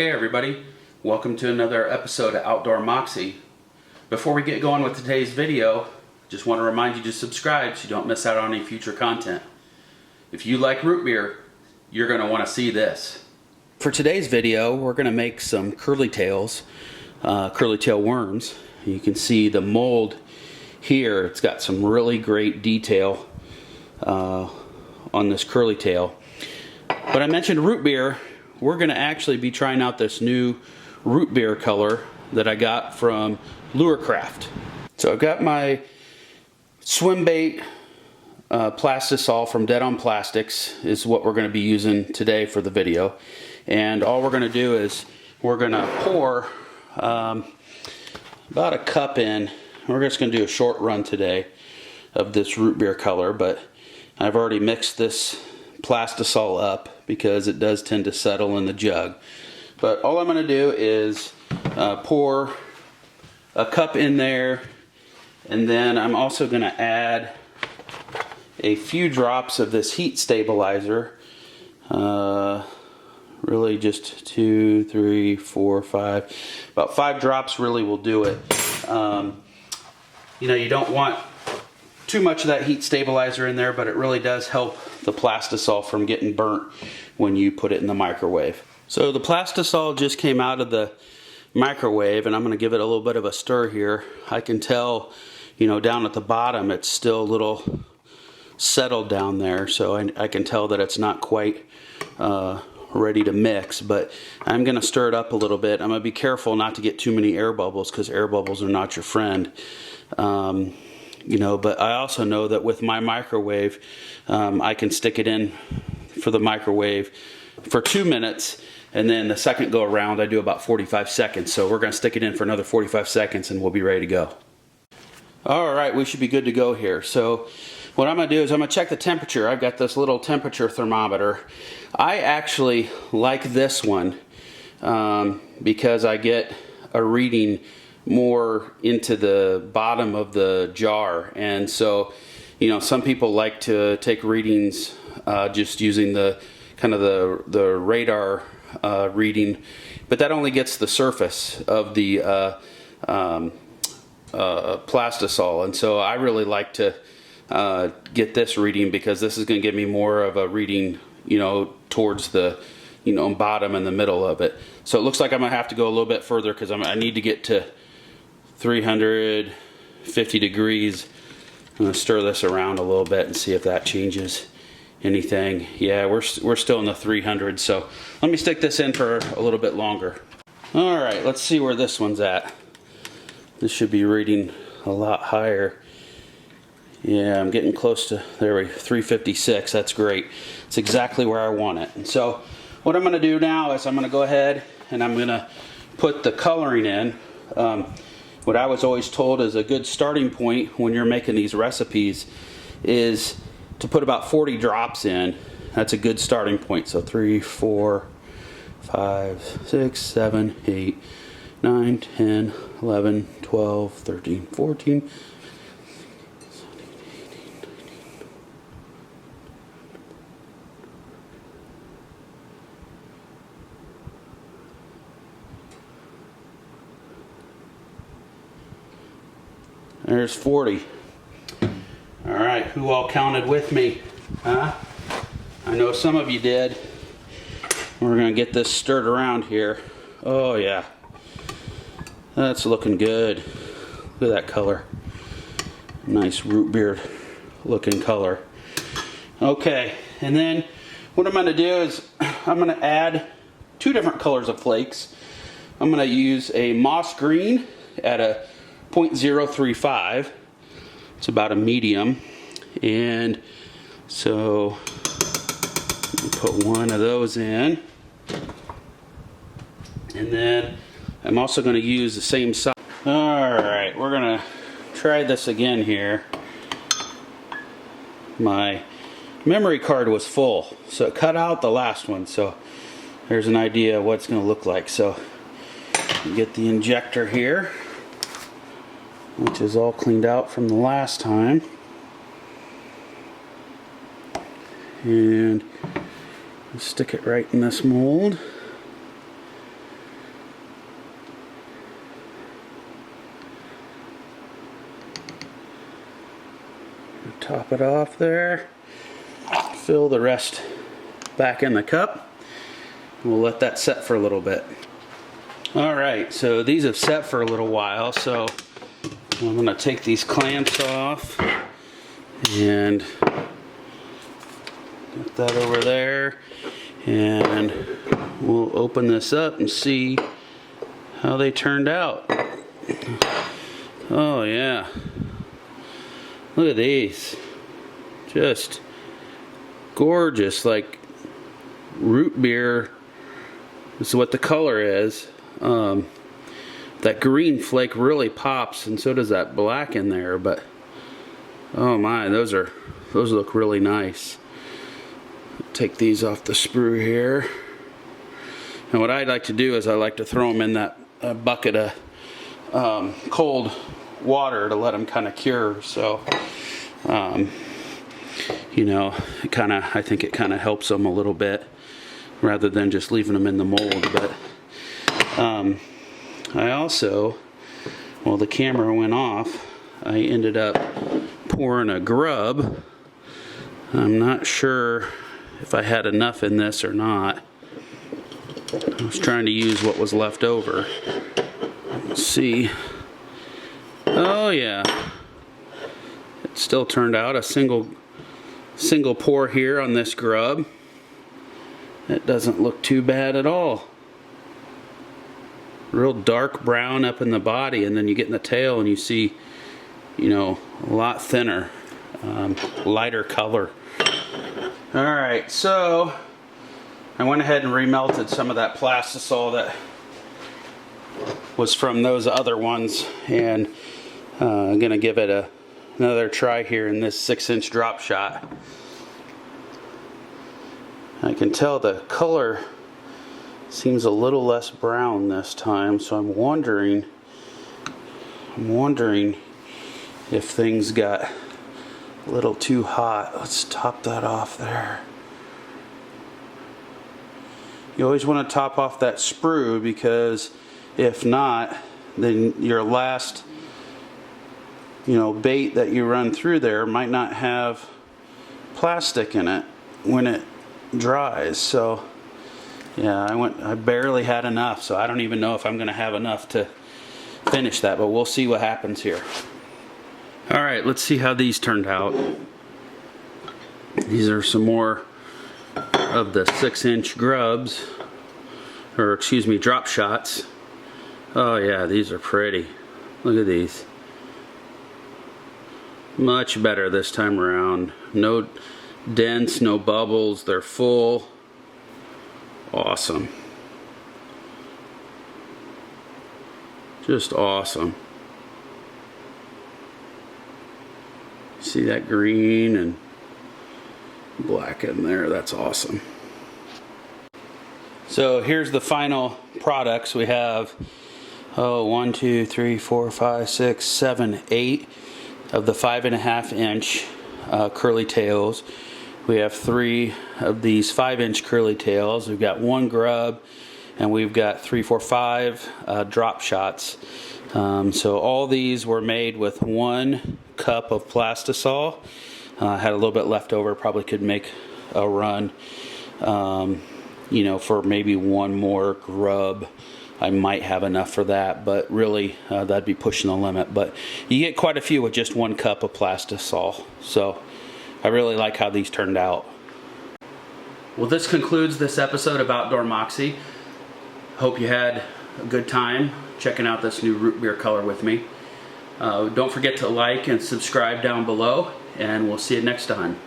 Hey everybody, welcome to another episode of Outdoor Moxie. Before we get going with today's video, just want to remind you to subscribe so you don't miss out on any future content. If you like root beer, you're going to want to see this. For today's video, we're going to make some curly tail worms. You can see the mold here. It's got some really great detail on this curly tail. But I mentioned root beer. We're going to actually be trying out this new root beer color that I got from Lurecraft. So I've got my swim bait plastisol from Dead on Plastics is what we're going to be using today for the video. And all we're going to do is we're going to pour about a cup in. We're just going to do a short run today of this root beer color, but I've already mixed this plastisol up because it does tend to settle in the jug. But all I'm going to do is pour a cup in there, and then I'm also going to add a few drops of this heat stabilizer. Really just 2, 3, 4, 5. About 5 drops really will do it. You don't want too much of that heat stabilizer in there, but it really does help the plastisol from getting burnt when you put it in the microwave. So the plastisol just came out of the microwave, and I'm going to give it a little bit of a stir here. I can tell, down at the bottom it's still a little settled down there, so I can tell that it's not quite ready to mix, but I'm going to stir it up a little bit. I'm going to be careful not to get too many air bubbles, because air bubbles are not your friend. But I also know that with my microwave, I can stick it in for the microwave for 2 minutes, and then the second go around I do about 45 seconds. So we're going to stick it in for another 45 seconds and we'll be ready to go. Alright, we should be good to go here. So what I'm going to do is I'm going to check the temperature. I've got this little temperature thermometer. I actually like this one because I get a reading more into the bottom of the jar, and so some people like to take readings just using the kind of the radar reading, but that only gets the surface of the plastisol, and so I really like to get this reading because this is going to give me more of a reading towards the bottom and the middle of it. So it looks like I'm going to have to go a little bit further because I need to get to 350 degrees. I'm going to stir this around a little bit and see if that changes anything. Yeah, we're still in the 300s, so let me stick this in for a little bit longer. Alright, let's see where this one's at. This should be reading a lot higher. Yeah, I'm getting close to, there we go, 356. That's great. It's exactly where I want it. And so what I'm going to do now is I'm going to go ahead and I'm going to put the coloring in. What I was always told is a good starting point when you're making these recipes is to put about 40 drops in. That's a good starting point. So 3, 4, 5, 6, 7, 8, 9, 10, 11, 12, 13, 14. There's 40. Alright, who all counted with me? Huh? I know some of you did. We're going to get this stirred around here. Oh yeah. That's looking good. Look at that color. Nice root beer looking color. Okay, and then what I'm going to do is I'm going to add 2 different colors of flakes. I'm going to use a moss green at a 0.035. It's about a medium, and so put one of those in, and then I'm also going to use the same size. Alright, we're going to try this again here. My memory card was full, so it cut out the last one, so there's an idea of what it's going to look like. So get the injector here, which is all cleaned out from the last time, and stick it right in this mold. top it off there. Fill the rest back in the cup. We'll let that set for a little bit. Alright, so these have set for a little while, so I'm going to take these clamps off and get that over there, and we'll open this up and see how they turned out. Oh yeah, look at these, just gorgeous, like root beer. This is what the color is. That green flake really pops, and so does that black in there, but oh my, those look really nice. Take these off the sprue here. And what I'd like to do is I like to throw them in that bucket of cold water to let them kind of cure. So, you know, I think it kind of helps them a little bit rather than just leaving them in the mold. But I also, while the camera went off, I ended up pouring a grub. I'm not sure if I had enough in this or not. I was trying to use what was left over. Let's see. Oh yeah, it still turned out a single pour here on this grub. It doesn't look too bad at all. Real dark brown up in the body, and then you get in the tail and you see, you know, a lot thinner, lighter color. Alright, so I went ahead and remelted some of that plastisol that was from those other ones, and I'm going to give it another try here in this 6-inch drop shot. I can tell the color seems a little less brown this time, so I'm wondering if things got a little too hot. Let's top that off there. You always want to top off that sprue, because if not, then your last, you know, bait that you run through there might not have plastic in it when it dries. So yeah, I barely had enough, so I don't even know if I'm gonna have enough to finish that, but we'll see what happens here. Alright, let's see how these turned out. These are some more of the 6-inch grubs, or excuse me, drop shots. Oh yeah, these are pretty. Look at these. Much better this time around. No dents, no bubbles, they're full. Awesome. Just awesome. See that green and black in there? That's awesome. So here's the final products. We have 1, 2, 3, 4, 5, 6, 7, 8 of the 5.5-inch curly tails. We have 3 of these 5-inch curly tails. We've got 1 grub, and we've got 3, 4, 5 drop shots. So all these were made with 1 cup of plastisol. Had a little bit left over, probably could make a run, you know, for maybe 1 more grub. I might have enough for that, but really that'd be pushing the limit. But you get quite a few with just 1 cup of plastisol. So I really like how these turned out. Well, this concludes this episode of Outdoor Moxie. Hope you had a good time checking out this new root beer color with me. Don't forget to like and subscribe down below, and we'll see you next time.